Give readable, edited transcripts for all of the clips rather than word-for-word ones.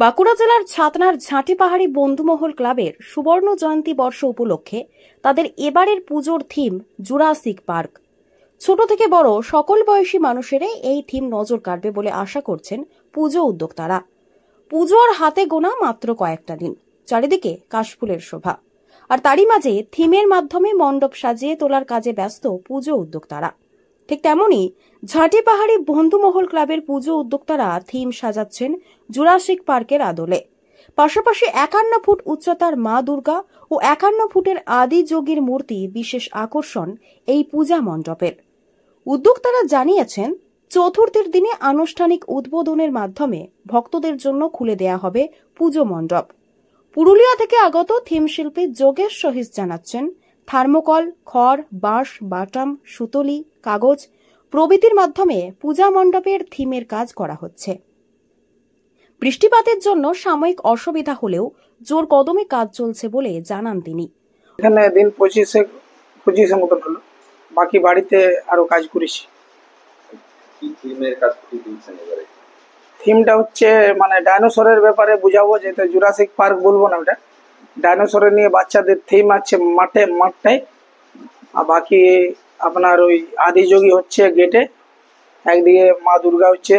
বাঁকুড়া জেলার ছাতনার ঝাঁটি পাহাড়ি বন্ধুমহল ক্লাবের সুবর্ণ জয়ন্তী বর্ষ উপলক্ষে তাদের এবারের পুজোর থিম জুরাসিক পার্ক। ছোট থেকে বড় সকল বয়সী মানুষেরাই এই থিম নজর কাড়বে বলে আশা করছেন পুজো উদ্যোক্তারা। পুজোর হাতে গোনা মাত্র কয়েকটা দিন, চারিদিকে কাশফুলের শোভা, আর তারই মাঝে থিমের মাধ্যমে মণ্ডপ সাজিয়ে তোলার কাজে ব্যস্ত পুজো উদ্যোক্তারা। ঠিক তেমনি ঝাঁটি পাহাড়ি বন্ধুমহল ক্লাবের পুজো উদ্যোক্তারা থিম সাজাচ্ছেন জুরাসিক পার্কের আদলে। পাশাপাশি 51 ফুট উচ্চতার মা দুর্গা ও 51 ফুটের আদি যোগীর মূর্তি বিশেষ আকর্ষণ এই পূজা মণ্ডপের। উদ্যোক্তারা জানিয়েছেন, চতুর্থীর দিনে আনুষ্ঠানিক উদ্বোধনের মাধ্যমে ভক্তদের জন্য খুলে দেয়া হবে পুজো মণ্ডপ। পুরুলিয়া থেকে আগত থিম শিল্পী যোগেশ সহিস জানাচ্ছেন, থার্মোকল, খড়, বাঁশ, বাটাম, সুতলি, কাগজ প্রভৃতির মাধ্যমে পূজা মণ্ডপের থিমের কাজ করা হচ্ছে। বৃষ্টিপাতের জন্য সাময়িক অসুবিধা হলেও জোর কদমে কাজ চলছে বলে জানান তিনি। এখানে দিন 25 মতন হলো, বাকি বাড়িতে আরো কাজ করেছি। থিমটা হচ্ছে মানে ডাইনোসরের ব্যাপারে বুঝাবো, যেটা জুরাসিক পার্ক বলবো না, ওটা ডাইনোসরের নিয়ে বাচ্চাদের থিম আছে মাঠটায়। আর বাকি আপনার ওই আদিযোগী হচ্ছে গেটে, একদিকে মা দুর্গা হচ্ছে,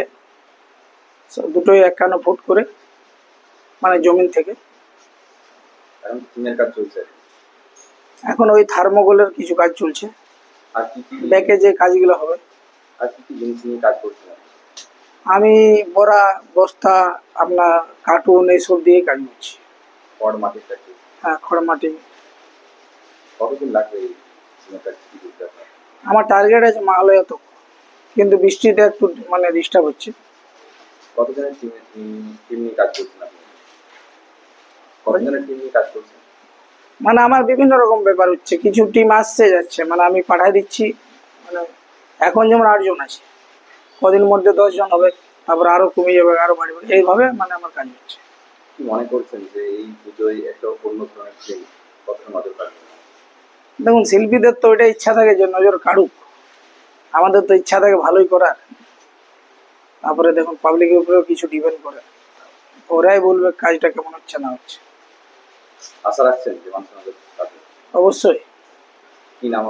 দুটোই 51 ফুট করে মানে জমিন থেকে। এখন ওই থার্মোকলের কিছু কাজ চলছে, ব্যাকে যে কাজগুলো হবে। আমি বড়া, বস্তা, আপনার কার্টুন এইসব দিয়ে কাজ করছি। হ্যাঁ, খড় মাটি। আমার টার্গেট আছে মালয়া তো, কিন্তু বৃষ্টিতে একটু মানে ডিস্টার্ব হচ্ছে। মানে আমার বিভিন্ন রকম ব্যাপার হচ্ছে, কিছু টিম আসছে যাচ্ছে, মানে আমি পাঠাই দিচ্ছি। মানে এখন যেমন 8 জন আছে, কদিন মধ্যে 10 জন হবে, তারপর আরো কমে যাবে, আরো বাড়বে, এইভাবে মানে আমার কাজ হচ্ছে। কি মনে করছেন যে এই পুজোয় একটা অন্য ধরনের থিম কতটা নজর কাড়বে? দেখুন, শিল্পীদের তো ওইটা ইচ্ছা থাকে যে নজর কাড়ুক, আমাদের তো ইচ্ছা থাকে ভালোই করার। তারপরে দেখুন পাবলিকের উপরেও কিছু ডিপেন্ড করে, ওরাই বলবে কাজটা কেমন হচ্ছে না হচ্ছে। আশা রাখছেন যে মানুষ অবশ্যই। কি নাম?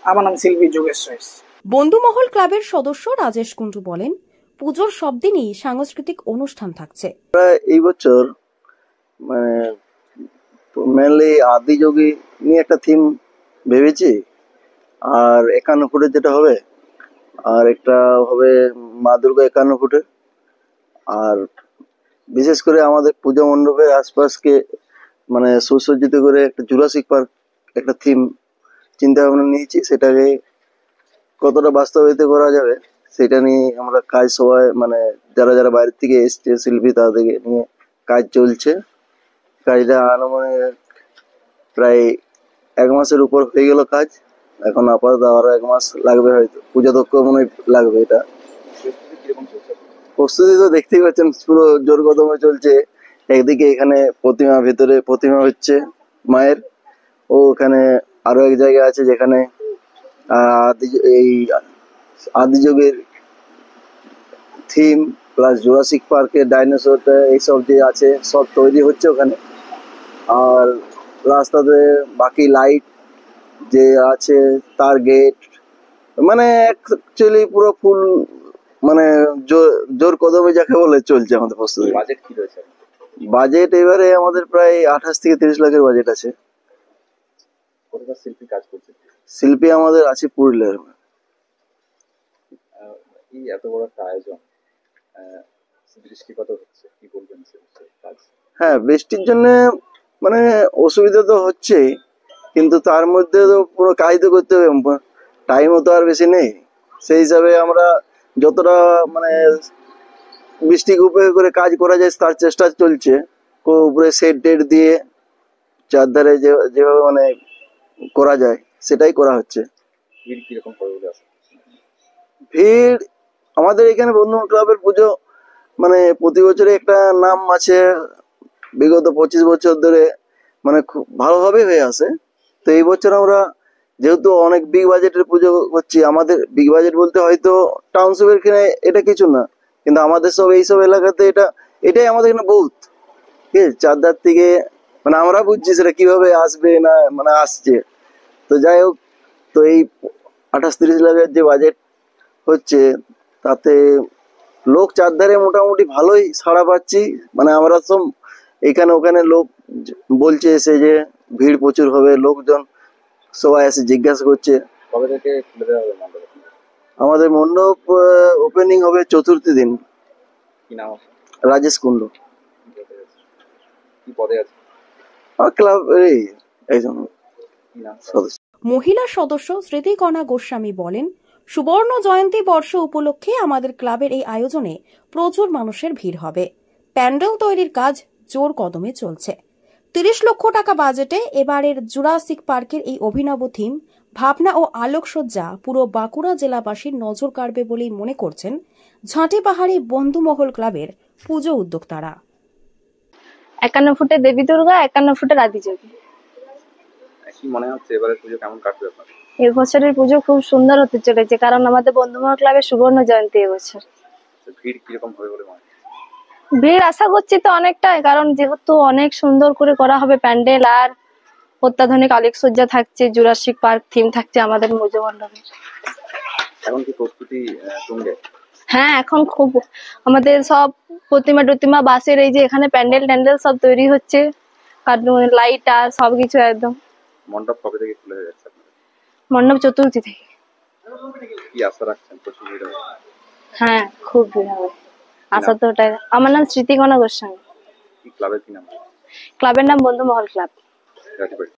আমার নাম শিল্পী যোগেশ সহিস। বন্ধুমহল ক্লাবের সদস্য রাজেশ কুন্ডু বলেন, পুজোর সব দিনই সাংস্কৃতিক অনুষ্ঠান থাকছে। এই বছর মানে মেনলি আদিযোগী নিয়ে একটা থিম ভেবেছি, আর 51 ফুটের যেটা হবে, আর একটা হবে মা দুর্গা 51 ফুটের। আর বিশেষ করে আমাদের পূজা মণ্ডপের আশপাশকে মানে সুসজ্জিত করে একটা জুরাসিক পার্ক একটা থিম চিন্তা ভাবনা নিয়েছি। সেটাকে কতটা বাস্তবায়িত করা যাবে সেটা নিয়ে আমরা কাজ সবাই মানে যারা যারা বাইরে থেকে এসছে শিল্পী তাদেরকে নিয়ে কাজ চলছে। কাজটা আনুমানিক প্রায় 1 মাসের উপর হয়ে গেল কাজ। এখন আপাতত আরো 1 মাস লাগবে, হয়তো পূজা দক্ষ মনে লাগবে। এটা প্রস্তুতি তো দেখতেই পাচ্ছেন, পুরো জোর কদমে চলছে। একদিকে এখানে ভেতরে প্রতিমা হচ্ছে মায়ের, ও ওখানে আরো এক জায়গা আছে যেখানে এই আদিযোগের থিম প্লাস জুরাসিক পার্কের ডাইনোসরটা এইসব যে আছে সব তৈরি হচ্ছে ওখানে। আর রাস্তাতে বাকি লাইট যে আছে, তার গেট, মানে অ্যাকচুয়ালি পুরো ফুল মানে জোর কদমে যাকে বলে চলছে আমাদের প্রস্তুতি। বাজেট কি রয়েছে? বাজেট এবারে আমাদের প্রায় 28 থেকে 30 লাখের বাজেট আছে। শিল্পী কাজ করছে? শিল্পী আমাদের আছে পুরুলিয়ার। এই এত বড় একটা আয়োজন, বৃষ্টিপাত হচ্ছে, কি বলবেন? হ্যাঁ, বৃষ্টির জন্য মানে অসুবিধা তো হচ্ছেই, কিন্তু তার মধ্যে তো পুরো কাজ তো করতে হবে, টাইমও তো আর বেশি নেই। সেই হিসাবে আমরা যতটা মানে বৃষ্টিকে উপেক্ষা করে কাজ করা যায় তার চেষ্টা চলছে। উপরে সেট টেট দিয়ে চারধারে যেভাবে মানে করা যায় সেটাই করা হচ্ছে। ভিড় আমাদের এখানে বন্ধু ক্লাবের পুজো মানে প্রতি বছরে একটা নাম আছে, বিগত 25 বছর ধরে মানে খুব ভালোভাবে হয়ে আসে। তো এই বছর আমরা যেহেতু অনেক বিগ বাজেটের পুজো করছি, আমাদের বিগ বাজেট বলতে হয়তো টাউনশিপের কিনে এটা কিছু না, কিন্তু আমাদের সব এইসব এলাকাতে এটা এটাই আমাদের এখানে বহুত, ঠিক আছে। চারধার থেকে মানে আমরা বুঝছি সেটা কিভাবে আসবে না মানে আসছে। তো যাই হোক, তো এই 28-30 লাখের যে বাজেট হচ্ছে তাতে লোক চারধারে মোটামুটি ভালোই সাড়া পাচ্ছি। মানে আমরা সব এখানে ওখানে লোক বলছে এসে যে ভিড় প্রচুর হবে, লোকজন সবাই এসে জিজ্ঞাসা করছে। কবে থেকে খুলে দেওয়া হবে মণ্ডপ? আমাদের মণ্ডপ ওপেনিং হবে চতুর্থী দিন। কি নাম আছে? রাজেশ কুন্ডু। কি পদে আছে? ক্লাব একজন কি নাম? সদস্য। মহিলা সদস্য স্মৃতিকণা গোস্বামী বলেন, সুবর্ণ জয়ন্তী বর্ষ উপলক্ষে আমাদের ক্লাবের এই আয়োজনে প্রচুর মানুষের ভিড় হবে। প্যান্ডেল তৈরির কাজ জোর কদমে চলছে। 30 লক্ষ টাকা বাজেটে এবারের জুরাসিক পার্কের এই অভিনব থিম, ভাবনা ও আলোকসজ্জা পুরো বাঁকুড়া জেলাবাসীর নজর কাড়বে বলেই মনে করছেন ঝাঁটি পাহাড়ি বন্ধুমহল ক্লাবের পুজো উদ্যোক্তারা। 51 ফুটে দেবী দুর্গা, 51 ফুটের আদিযোগী। কি মনে হচ্ছে এবারে পুজো কেমন কাটবে আপনার? এবছরের পুজো খুব সুন্দর হতে চলেছে, কারণ আমাদের বন্ধুমহল ক্লাবের সুবর্ণ জয়ন্তী এবছর। ভিড় কিরকম হবে বলে মনে হয়? ভিড় আশা করছি তো অনেকটাই, কারণ যেহেতু অনেক সুন্দর করে করা হবে প্যান্ডেল, আর অত্যাধুনিক আলোকসজ্জা থাকছে, জুরাসিক পার্ক থিম থাকছে আমাদের পুজো মণ্ডপের। এখন কি প্রস্তুতি তুঙ্গে? হ্যাঁ, এখন খুব আমাদের সব প্রতিমা টতিমা বাসের এই যে এখানে প্যান্ডেল ট্যান্ডেল সব তৈরি হচ্ছে, আর লাইট আর সবকিছু একদম। মণ্ডপ কবে থেকে খুলে যাচ্ছে আপনাদের? মণ্ডপ চতুর্থী থেকে। কি আশা রাখছেন? প্রচুর ভিড় হবে? হ্যাঁ, খুব ভিড় হবে আশা তো ওটাই। আমার নাম স্মৃতিকণা গোস্বামী। কি ক্লাবের কি নাম? ক্লাবের নাম বন্ধুমহল ক্লাব। রাজবাড়ি।